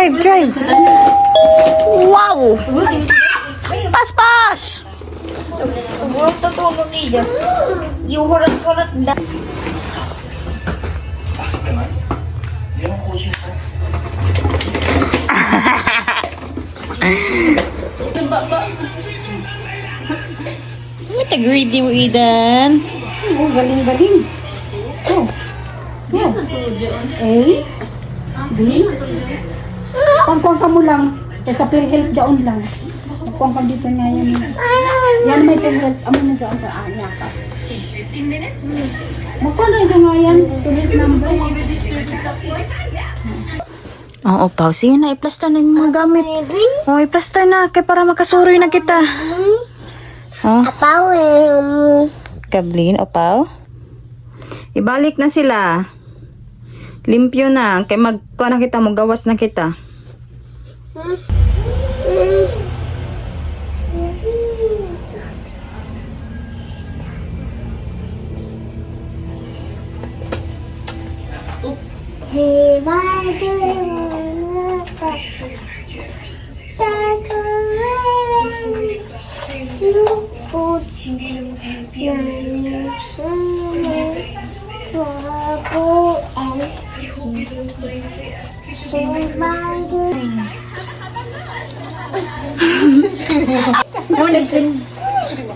Drive, drive. Wow! Pas! Tutulog niya. Yung hurat-hurat na. What a greedy mo, Eden. Oh, galing-galing. Oh. Oh. A. B. Pagkuhan ka mo lang. Kaysa PhilHealth dyan lang. Pagkuhan ka dito nga yan. Yan may PhilHealth. Amo na dyan ka. Anya ka. Magkuhan na dyan nga yan. PhilHealth number. Oo, Pao. Sige na, i-plaster na yung mga gamit. Oo, i-plaster na. Kaya para makasuroy na kita. Oh. Kablin, Pao. Ibalik na sila. Limpyo na. Kaya magkuha na kita, magawas na kita.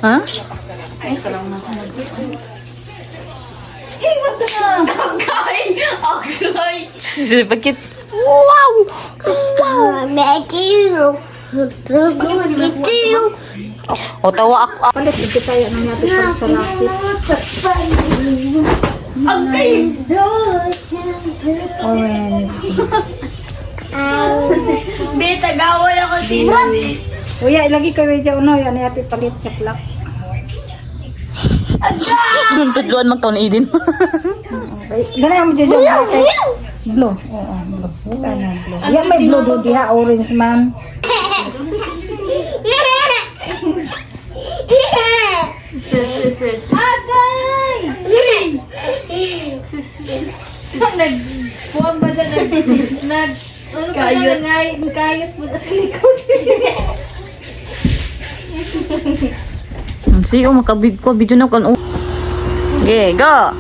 Ha? Bakit? Wow! O, tawa ako. Palit, ito tayo na natin sa lapit. Orange. Beta, gawal ako dito. Uya, ilagay ko yung dyan. Yan natin palit sa plak. Tudluan magkaon Eden. Ganyan mo dyan dyan. Blue. Oo, blue. Blue. Yan may blue doon diha. Orange man. Agay! Nagpuan ba dyan? Ano ba dyan? Kayot mo sa likod. Sige, makabid ko. Video na ko. Okay, go!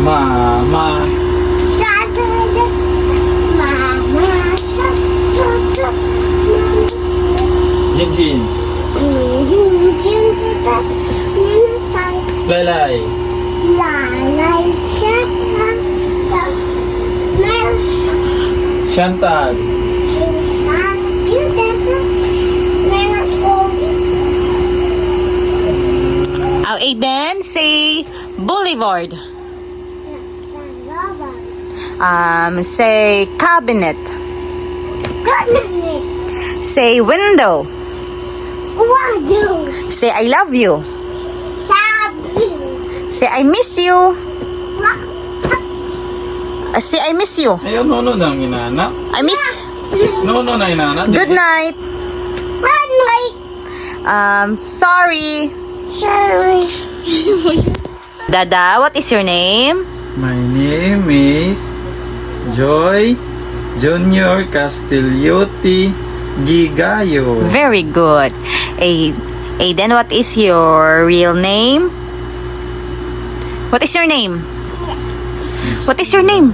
Mama. Jinjin. Laylay. Chantal. Oh, Aiden, say Boulevard. Say cabinet. Say window. Say I love you. Say I miss you. Say I miss you. Ayaw, nono na ang inaanak. I miss. Nono na inaanak. Good night. Sorry. Dada, what is your name? My name is Joy Junior Castigliotti Gigayo. Very good. Aiden, what is your real name? What is your name? What is your name?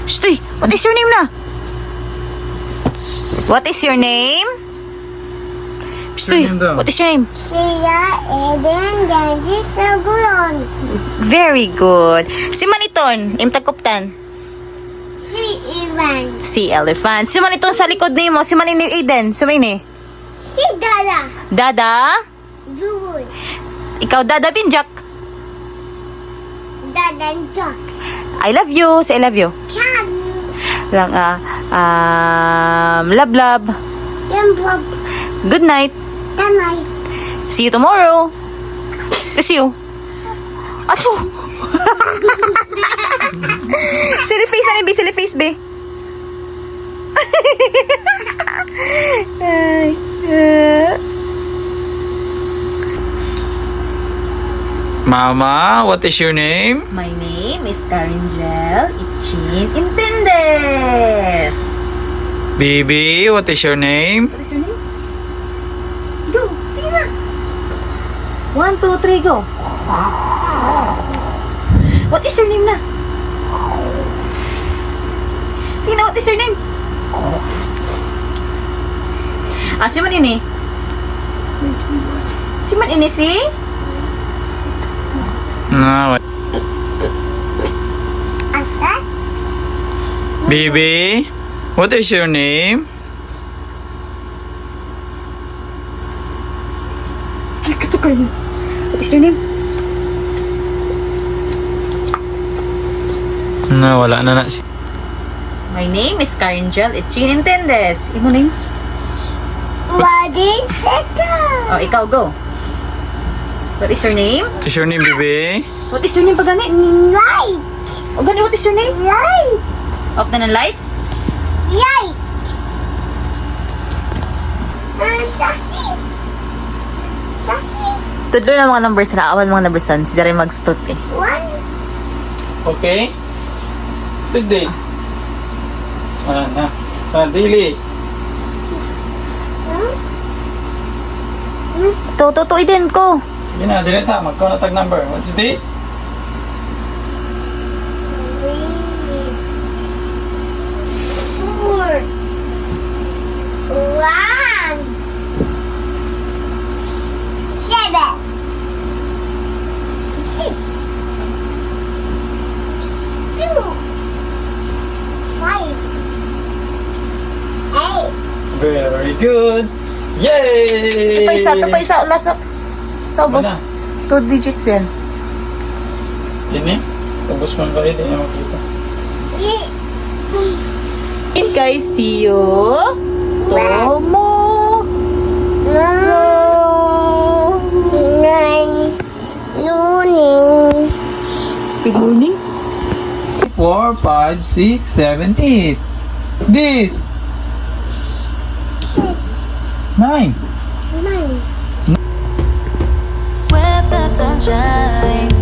Stoy, what is your name na? What is your name? Stoy, what is your name? Very good. Si Maniton, imtagkuptan. Si Elephant. Si Maniton sa likod ni mo. Si Manini Aiden. Sumini. Dada? Ikaw Dada Binjak. I love you. Say I love you. Lang, love love. Good night. See you tomorrow. See you. Aso. Silly face, ano be? Silly face, be? Mama, what is your name? My name is Karingel Itchin Intendes. Baby, what is your name? What is your name? Go! Sige na! 1, 2, 3, go! What is your name na? Sige na, what is your name? Si man ini? Si man ini si? No. Baby, what is your name? Ito kayo. What is your name? No, wala na si. My name is Karingel Itchin Intendes. Imo name? What is it? Oh, ikaw, go. What is your name? What is your name, baby? What is your name pagani? Light. O gani, what is your name? Light. Off na ng lights? Light. Sassy. Sassy. Tudlo na mga numbers na. Awan mga numbers na. Sila rin mag-start eh. 1. Okay. What's this? Dili. Tututuin ko. Sige na, dili ta. Magkaw na tag number. What's this? 4. 1. 7. 6. 2. 5. 8. Very good. Yay! Ito pa isa. Lasok. Sa ubos. Wala. 2 digits yan. Kini? Ubus man ba rin? Hindi niya makita. And guys, see you tomorrow. 9. Morning. Good morning. 4, 5, 6, 7, 8. This. 9. 9. Where the sun shines,